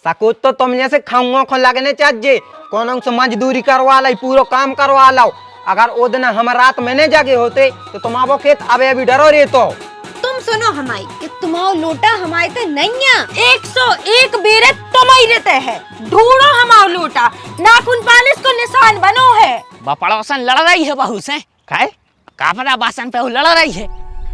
सकुच तो तुम जैसे खाऊंगा खो लगने चाहिए कौन से मजदूरी करवा लाई पूरा काम करवा लाओ। अगर वो दिन हम रात में नहीं जागे होते तो तुम आवो खेत अबे अभी डरो रे तो। तुम सुनो हमारी कि तुम्हारा लोटा हमारे ते नैया 101 बेरे तुम्हारी रहते है। ढूंढो हमारा लोटा नाखून पालिश को निशान बनो है। पड़ोसन लड़ रही है बहू से काय का पता बासन पे लड़ रही है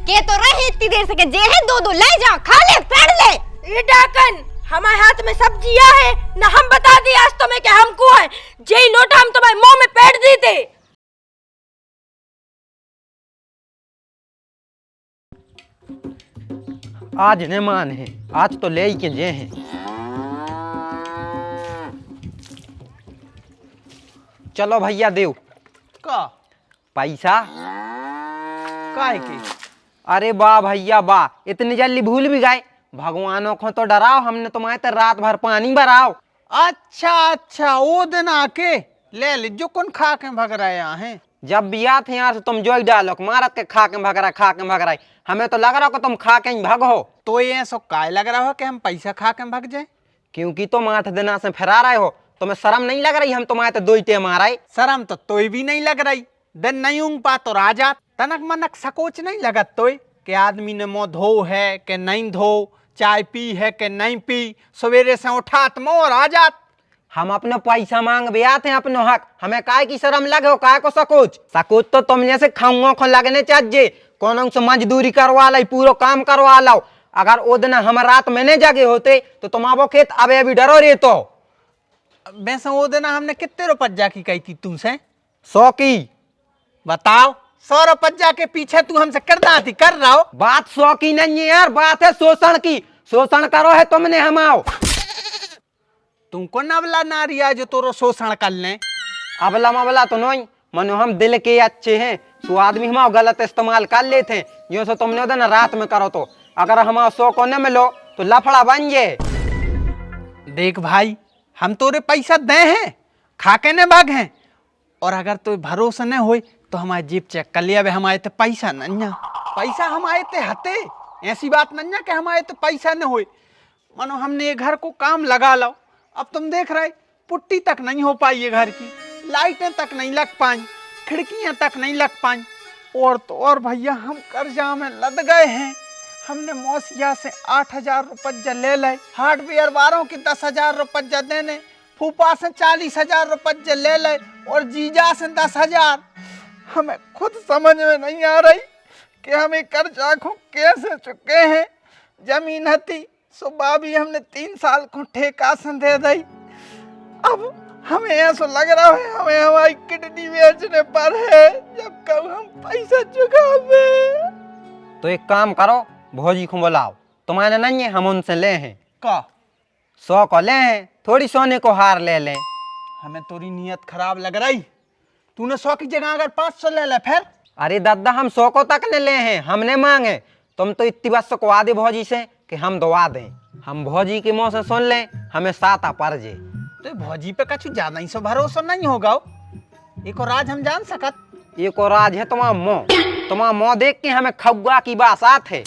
के तो रहे इतनी देर से के जे है दो ले जा खा ले फेड़ ले। ये डाकन हमारे हाथ में सब्जियां है ना हम बता दिए आज तुम्हें कि हमको है जे लोटा हम तुम्हारे मुंह में पेड़ देते। आज ने मान है आज तो ले के जे हैं। चलो भैया देव का पैसा काहे के? अरे वाह भैया वाह इतनी जल्दी भूल भी गए। भगवानों को तो डराओ हमने तुम्हारे तो रात भर पानी भराओ। अच्छा वो दिन आके ले जो कौन खा के भग रहे यहाँ हैं। जब भी आते यहाँ से तुम जोई डालो मारत के खा के भग रहा हमें तो लग रहा हो कि तुम खा के ही भगो। तो ये सब काय लग रहा हो कि हम पैसा खा के भग जाए? क्योंकि तुम 8 दिना से फिरा रहे हो तुम्हें शर्म नहीं लग रही हम तुम्हारे तो 2 टेम आ रहे। शर्म तो तोय भी नहीं लग रही दिन नहीं ऊँग पा तो राजा तनक मनक सकोच नहीं लगत तोय कि आदमी ने मुँह धो है कि नहीं धो चाय पी है कि नहीं पी सवेरे से उठा तो मोर आ जात। हम अपने पैसा मांग भी आते हैं अपने हक हमें काय की शर्म लगे हो काय को सकोच तो तुम जैसे खाऊंगा खो लगने चाहिए कौन से मजदूरी करवा लाई पूरा काम करवा लाओ। अगर वो दिन हम रात में नहीं जागे होते तो तुम आवो खेत अबे अभी डरो रे तो। वैसे वो दिन हमने कितने रुपया की कही थी तुमसे? 100 की। बताओ 100 रुपया के पीछे तू हमसे कर रहा हो। बात 100 की नहीं है यार बात है शोषण की। शोषण करो है तुमने हम आओ। तुमको नवला नारिया जो तोरो शोषण कर ले। अबला मबला तो नहीं मनो हम दिल के अच्छे हैं तो आदमी हम गलत इस्तेमाल कर लेते हैं जो सो तुमने उधर रात में करो तो अगर हम 100 को न मिलो तो लफड़ा बन जाए। देख भाई हम तोरे पैसा दे हैं खा के न भाग हैं और अगर तो भरोसा न हो तो हमारे जेब चेक कर लिया हमारे तो पैसा नन्या पैसा हमारे ते हते ऐसी बात नन्या कि हमारे तो पैसा न हो मानो हमने ये घर को काम लगा लो। अब तुम देख रहे पुट्टी तक नहीं हो पाई ये घर की लाइटें तक नहीं लग पाई खिड़कियां तक नहीं लग पाई और तो और भैया हम कर्जा में लद गए हैं। हमने मौसिया से 8,000 रुपया ले ले हार्डवेयर वालों की 10,000 रुपया देने फूफा से 40,000 रुपया ले ले और जीजा से 10,000। हमें खुद समझ में नहीं आ रही कि हमें कर्जा को कैसे चुके हैं। जमीन हती सुबह भी हमने 3 साल को ठेका से दे दी। अब हमें ऐसा लग रहा है हमें हमारी किडनी बेचने पर है जब कब हम पैसा चुकावे। तो एक काम करो भौजी को बुलाओ तुम्हारे नहीं है हम उनसे ले हैं का 100 को ले हैं थोड़ी सोने को हार ले लें। हमें तोरी नीयत खराब लग रही। तूने 100 की जगह अगर 500 ले ले फिर। अरे दादा हम 100 को तक ने ले हैं हमने मांगे तुम तो इतनी बात सकवा दे भौजी से कि हम दवा दें। हम भौजी के मुंह से सुन लें हमें साता पर जे। तो भौजी पे कछु ज्यादा ही सो भरोसा नहीं होगा। एक और राज हम जान सकत। एक और राज है तुम्हारा मुंह देख के हमें खौगा की बात है।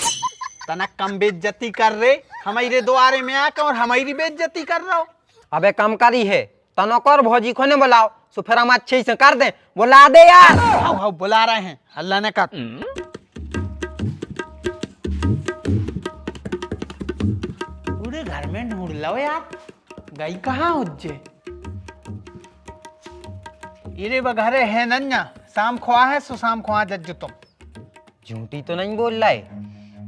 तनक कम बेइज्जती कर रहे हमारे द्वारे में आकर और हमारी बेइज्जती कर रहा हो। अबे कम करी है तनक और भौजी को ने बुलाओ तो फिर हम अच्छे से कर दें। बुला दे यार। हाँ बुला रहे हैं अल्लाह ने कहा। पूरे घर में ढूंढ लो यार गई कहाँ उज्जे। इरे बघरे है नन्या शाम खुआ है सो शाम खुआ जज्जो तुम। झूठी तो नहीं बोल रहा है।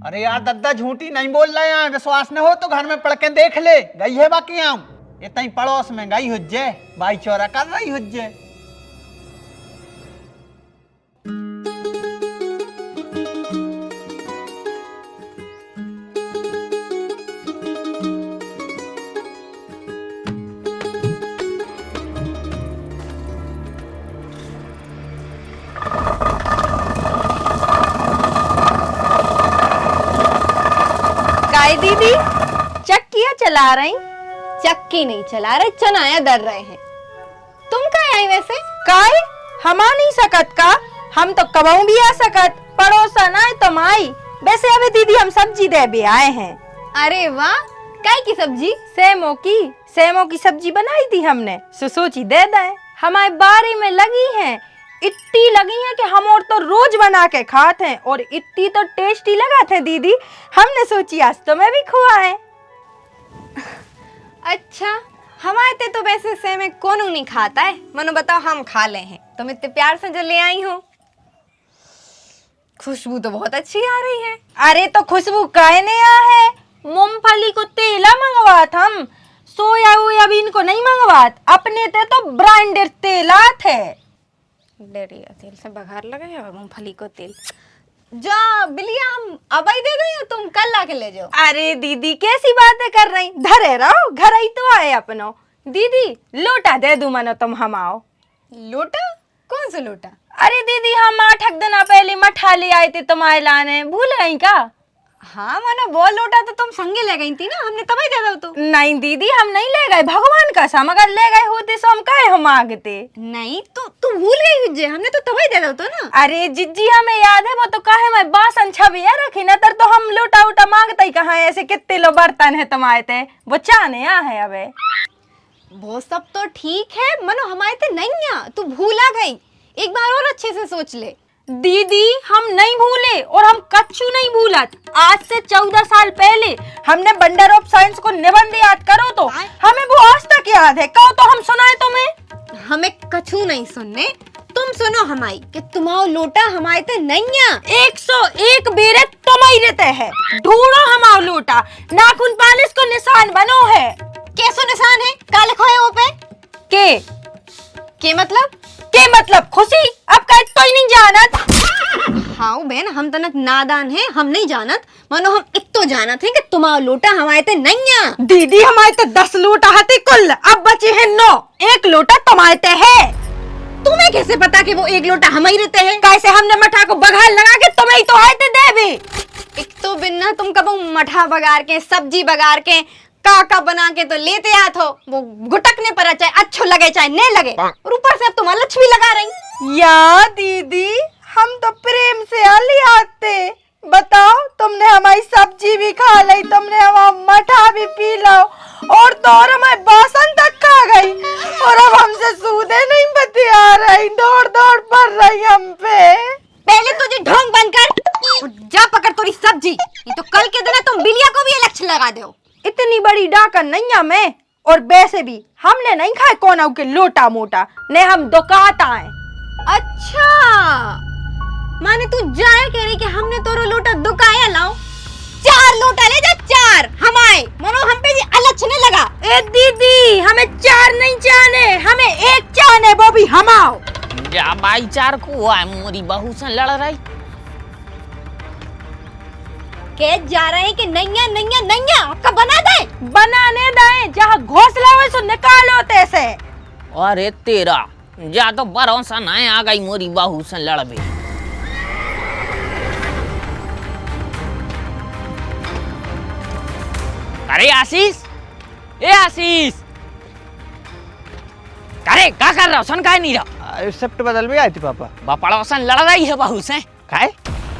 अरे यार दद्दा झूठी नहीं बोल रहे हैं। विश्वास न हो तो घर में पढ़ के देख ले गई है बाकी आऊं इतना ही पड़ोस में गई हुज्जे भाई चोरा कर रही हुज्जे। दीदी चक्कियां चला रही? चक्की नहीं चला रहे चनाया दर रहे हैं। तुम कहाँ आई वैसे? काय हम आ नहीं सकत का हम तो कबहू भी आ सकत पड़ोसन आए तुम आई। वैसे अभी दीदी हम सब्जी दे भी आए हैं। अरे वाह काय की सब्जी? सेमो की सब्जी बनाई थी हमने, सो सोची दे दें। हमारे बारी में लगी हैं, इतनी लगी हैं कि हम और तो रोज बना के खाते हैं और इतनी तो टेस्टी लगा थे दीदी, हमने सोची आज तो मैं भी खुआए। अच्छा, हमारे तो वैसे सेमे कौन नहीं खाता है, मनो बताओ हम खा ले हैं। तुम इतने प्यार से जो ले आई हो, खुशबू तो बहुत अच्छी आ रही है। अरे तो खुशबू काहे नहीं आ है, मूंगफली को तेला मंगवात हम, सोयाबीन को नहीं मंगवात, अपने ते तो ब्रांडेड तेला थे। डरिया तेल से बघार लगे है और मूंगफली को तेल। जा बिलिया, हम अब ही दे दें, तुम कल ला के ले जाओ। अरे दीदी कैसी बातें कर रही, धरे रहो, घर ही तो आए अपनो। दीदी लोटा दे दूं मनो, तुम हम आओ। लोटा? कौन सा लोटा? अरे दीदी हम 8 दिन पहले मठा ले आए थे तुम्हारे लाने, भूल गई का? हाँ मनो, वो लोटा तो तुम संगे ले गई थी ना, हमने तभी दे दो। तो नहीं दीदी हम नहीं ले गए, भगवान कसम, अगर ले गए होते तो हम काहे हम मांगते। नहीं तो तू भूल गई हुज्जे, हमने तो तभी दे दो तो ना। अरे जिज्जी हमें याद है, वो तो काहे मैं बासन छबिया रखी न, तर तो हम लोटा उटा मांगते ही कहाँ, ऐसे कितने लो बर्तन है तुम्हारे ते, वो चाने आ है अबे। वो सब तो ठीक है मनो, हमारे ते नहीं आ, तू भूला गई, एक बार और अच्छे से सोच ले। दीदी हम नहीं भूले और हम कच्चू नहीं भूलत। आज से 14 साल पहले हमने वंडर ऑफ साइंस को निबंध याद करो तो हमें वो आज तक याद है, कहो तो हम सुनाए तुम्हें। हमें कछु नहीं सुनने, तुम सुनो हमारी कि तुम्हारा लोटा हमारे ते नहीं आ। 101 बेरे तुम्हारी रहते है, ढूंढो हमारा लोटा, नाखून पालिश को निशान बनो है। कैसो निशान है, काल खोए वो पे के मतलब खुशी, अब कह तो ही नहीं जानत। हाँ बहन, हम तनक नादान हैं, हम नहीं जानत, मनो हम इतो जानत हैं कि तुम्हारा लोटा हमारे ते नहीं आ। दीदी हमारे तो 10 लोटा हते कुल, अब बचे हैं 9, 1 लोटा तुम्हारे ते है। तुम्हें कैसे पता कि वो 1 लोटा हमारे रहते हैं? कैसे हमने मठा को बघार लगा के तुम्हें ही तो आए थे देवी। एक तो बिना तुम कबो मठा बगार के, सब्जी बगार के, काका बना के तो लेते आत हो, वो गुटकने पर चाहे अच्छो लगे चाहे नहीं लगे, और ऊपर से अब तुम लक्ष्मी लगा रही। या दीदी हम तो प्रेम से आली आते, बताओ तुमने हमारी सब्जी भी खा ली, तुमने हमारा मठा भी पी लो, और तो और हमारे बासन तक खा गई, और अब हमसे सूदे नहीं बतिया रही, दौड़ दौड़ पड़ रही हम पे। पहले तुझे ढोंग बंद कर और जा पकड़ थोड़ी सब्जी, नहीं तो कल के दिन तुम बिलिया को भी लक्ष्य लगा दो। इतनी बड़ी डाकन नहीं है मैं, और वैसे भी हमने नहीं खाए कोना के लोटा मोटा, ने हम दुकाता है। अच्छा माने तू जाए कह रही कि हमने तोरो लोटा दुकाया लाओ, 4 लोटा ले जा, 4 हमारे, मनो हम पे जी अलच्छने लगा। ए दीदी हमें 4 नहीं चाहने, हमें 1 चाहने, वो भी हमाओ। जा भाई 4 को है, मोरी बहू से लड़ रही। के जा रहे हैं कि नैया नैया नैया, आपका बना दे, बनाने दे, जहाँ घोंसला हो सो निकालो तैसे। अरे तेरा जा तो भरोसा नहीं, आ गई मोरी बहू से लड़बे। अरे आशीष, ए आशीष, अरे क्या कर रहा हो, सुन का नहीं रहा? शिफ्ट बदल भी आई थी पापा। पड़ोसन लड़ रही है बहू से, काय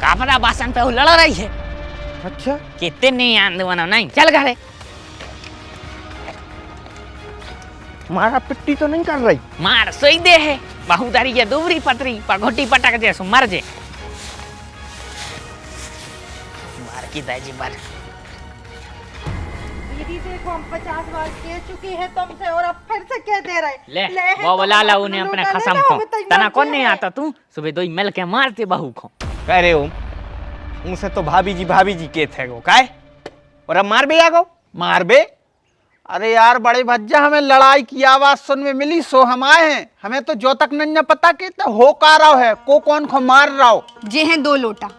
का पता बासन पे वो लड़ रही है। अच्छा कितने नहीं आंद बनो नहीं, चल घरे। मारा पिट्टी तो नहीं कर रही? मार सोई दे है, बहू तारी के दुबरी पतरी पगोटी पटक जे सो मर जे। मार की दाजी मार। दीदी देखो हम 50 बार कह चुके हैं तुमसे, और अब फिर से कह दे रहे। ले वो बुला ला उन्हें अपने खसम को, तना कौन नहीं आता तू, सुबह दो ही मिल के मारते बहू को। कह रहे हो उनसे तो भाभी जी के थे गो काय, और अब मार बे आगो मार बे। अरे यार बड़े भज्जा, हमें लड़ाई की आवाज सुन में मिली सो हम आए हैं, हमें तो जो तक नहीं पता कि हो का रहा है, को कौन को मार रहा हो। जे हैं 2 लोटा,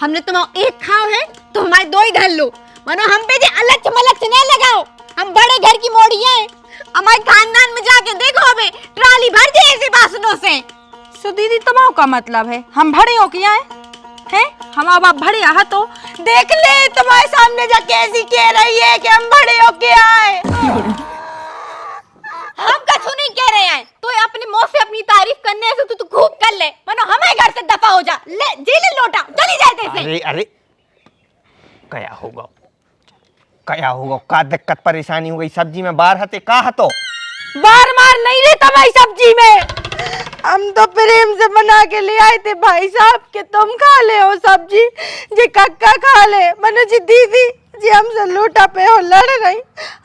हमने तुम्हारा 1 खाओ है तो हमारे 2 ही धर लो, मनो हम पे जे अलग मलक न लगाओ, हम बड़े घर की मोड़ियां हैं, हमारे खानदान में जाके देखो, हमें ट्राली भर जाए ऐसे बासनों से। सो दीदी तुम्हारा का मतलब है हम भड़े हो किया है, हमारा बाप भड़े आ तो देख ले तुम्हारे सामने जा कैसी कह रही है कि हम भड़े हो के आए। हम कछु नहीं कह रहे हैं, तो अपनी मुंह से अपनी तारीफ करने से तू खूब कर ले, मनो हमारे घर से दफा हो जा, ले जी ले लोटा, चली जाते से। अरे अरे क्या होगा, क्या होगा, का दिक्कत परेशानी हो गई? सब्जी में बाहर हते का हतो? बार मार नहीं रहता भाई सब्जी में। हम तो प्रेम से बना के ले आए थे भाई साहब के तुम खा ले हो सब्जी, जी कक्का खा ले। मनु जी दीदी जी हमसे लोटा पे हो लड़ रही,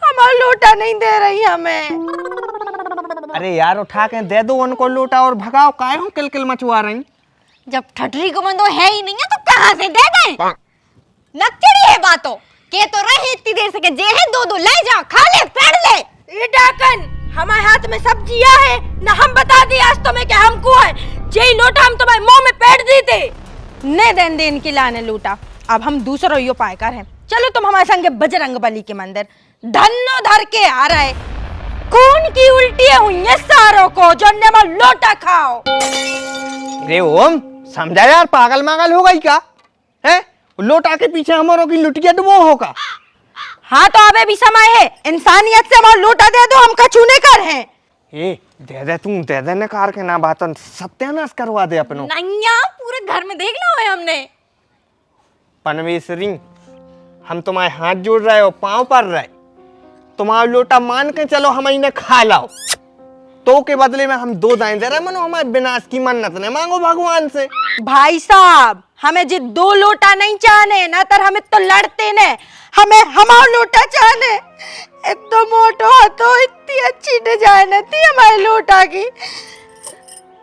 हमारा लोटा नहीं दे रही हमें। अरे यार उठा के दे दो उनको लोटा और भगाओ, काहे हो किलकिल मचवा रही? जब ठठरी को बंदो है ही नहीं है तो कहाँ से दे गए? नकचड़ी है बातों के तो रहे इतनी देर से के जे है दो दो ले जा, खा ले, फेंक ले। ये डाकन हमारे हाथ में सब्जियां है ना, हम बता दिए आज तुम्हें कि हमको है, जे लोटा हम तुम्हारे मुंह में पेट दी थे। ने देन देन की लाने लूटा, अब हम दूसरा यो पायकर हैं। चलो तुम हमारे संगे बजरंग बली के मंदिर, धन्नो धर के आ रहे। कौन की उल्टी हुई है सारों को, जो ने लोटा खाओ। अरे ओम समझा यार, पागल मागल हो गई क्या है? लोटा के पीछे हमारों की लुटिया डुबो होगा। हाँ तो अबे भी समय है, इंसानियत से हमारा लोटा दे दो, हम कछूने कर हैं। ए दे दे, तुम दे दे, नकार के ना बात सत्यानाश करवा दे अपनो। नैया पूरे घर में देख लो है हमने। पनवेश्वरी हम तुम्हारे हाथ जोड़ रहे हो, पांव पर रहे, तुम्हारा लोटा मान के चलो हम इन्हें खा लाओ, तो के बदले में हम 2 दाएं दे रहे। मनो हमारे विनाश की मन्नत ने मांगो भगवान से। भाई साहब हमें जी 2 लोटा नहीं चाहने ना, तर हमें तो लड़ते ने, हमें हमारा लोटा चाहने। एक तो मोटो तो इतनी अच्छी डिजाइन थी हमारे लोटा की,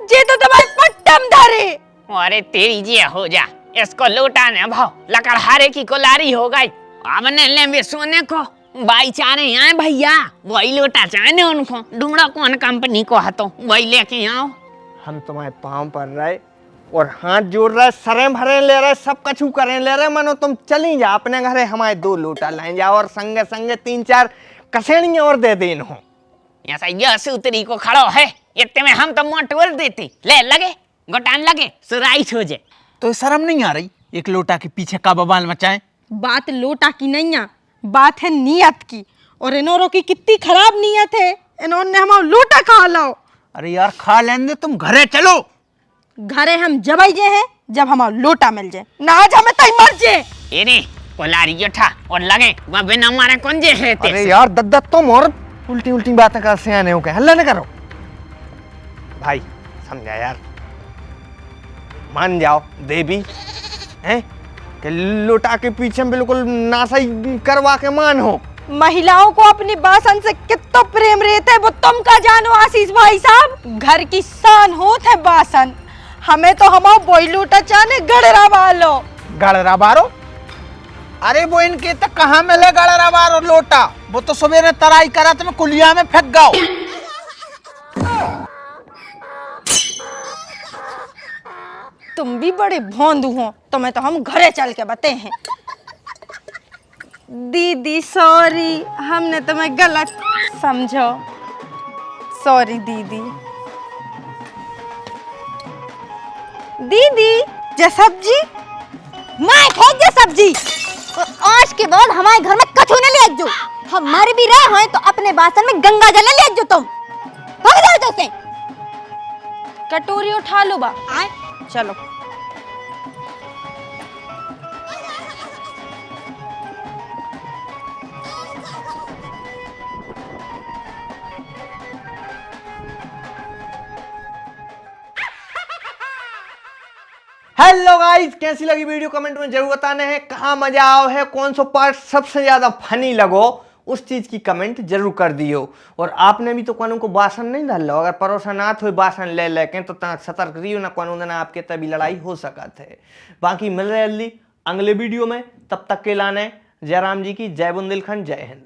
जे तो तुम्हारे पट्टम धरे। अरे तेरी जे हो जा, इसको लोटा ने भाव लकड़हारे की कोलारी हो गई। हमने ले सोने को भाई चारे आए भैया, वही लोटा चाहे उनको, ढूंढो कौन कंपनी को हतो वही लेके आओ। हम तुम्हारे पांव पर रहे और हाथ जोड़ रहे, सरे भरे ले रहे, सब कछु करे ले रहे। मनो तुम चली जा अपने घरे, हमारे 2 लोटा लाए जाओ और संगे संगे 3-4 कसेड़ियां और दे देन हो। ऐसा यह सूतरी को खड़ो है, इतने में हम तो मोटवर देते, ले लगे गोटान लगे सुराइट हो जाए। तो शर्म नहीं आ रही एक लोटा के पीछे का बवाल मचाए? बात लोटा की नहीं है, बात है नियत की, और इन्होंने की कितनी खराब नियत है, इन्होंने हमारा लोटा खा लाओ। अरे यार खा लेने दे, तुम घरे चलो। घरे हम जब आई जे हैं जब हमारा लोटा मिल जाए, ना आज हमें तई मर जाए। एने कोलारी उठा और लगे वह बिना मारे कौन जे है ते। अरे यार दद्दत तुम और उल्टी उल्टी बातें कर से आने हो के, हल्ला न करो भाई, समझा यार, मान जाओ देवी हैं कि लोटा के पीछे बिल्कुल नासई करवा के मान हो। महिलाओं को अपनी बासन से कितना प्रेम रहता है वो तुम का जानो आशीष भाई साहब। घर की शान होत है बासन, हमें तो हमारा बोई लोटा चाहने गड़रा वालो। गड़रा बारो? अरे वो इनके तक कहाँ मिले गड़रा बारो लोटा, वो तो सवेरे तराई करा तो मैं कुलिया में फेंक गाओ। तुम भी बड़े भोंदू हो, तुम्हें तो हम घरे चल के बते हैं। दीदी सॉरी, हमने तुम्हें गलत समझो, सॉरी दीदी। दीदी जे सब्जी मैं फेंक दे सब्जी, और आज के बाद हमारे घर में कछु न ले जो। हम मर भी रहे हैं तो अपने बासन में गंगा जल ले जो, तुम भाग जाओ तो से। कटोरी उठा लो बा, आए चलो। हेलो गाइस, कैसी लगी वीडियो कमेंट में जरूर बताने हैं। कहाँ मजा आओ है, कौन सा पार्ट सबसे ज्यादा फनी लगो, उस चीज की कमेंट जरूर कर दियो। और आपने भी तो कानून को बासन नहीं डाल लो, अगर परोसनाथ हो बासन ले लेके तो सतर्क रहियो ना, कानून देना आपके तभी लड़ाई हो सकत है। बाकी मिल रहे जल्दी अगले वीडियो में, तब तक के लाने जयराम जी की जय बुंदेलखंड, जय हिंद।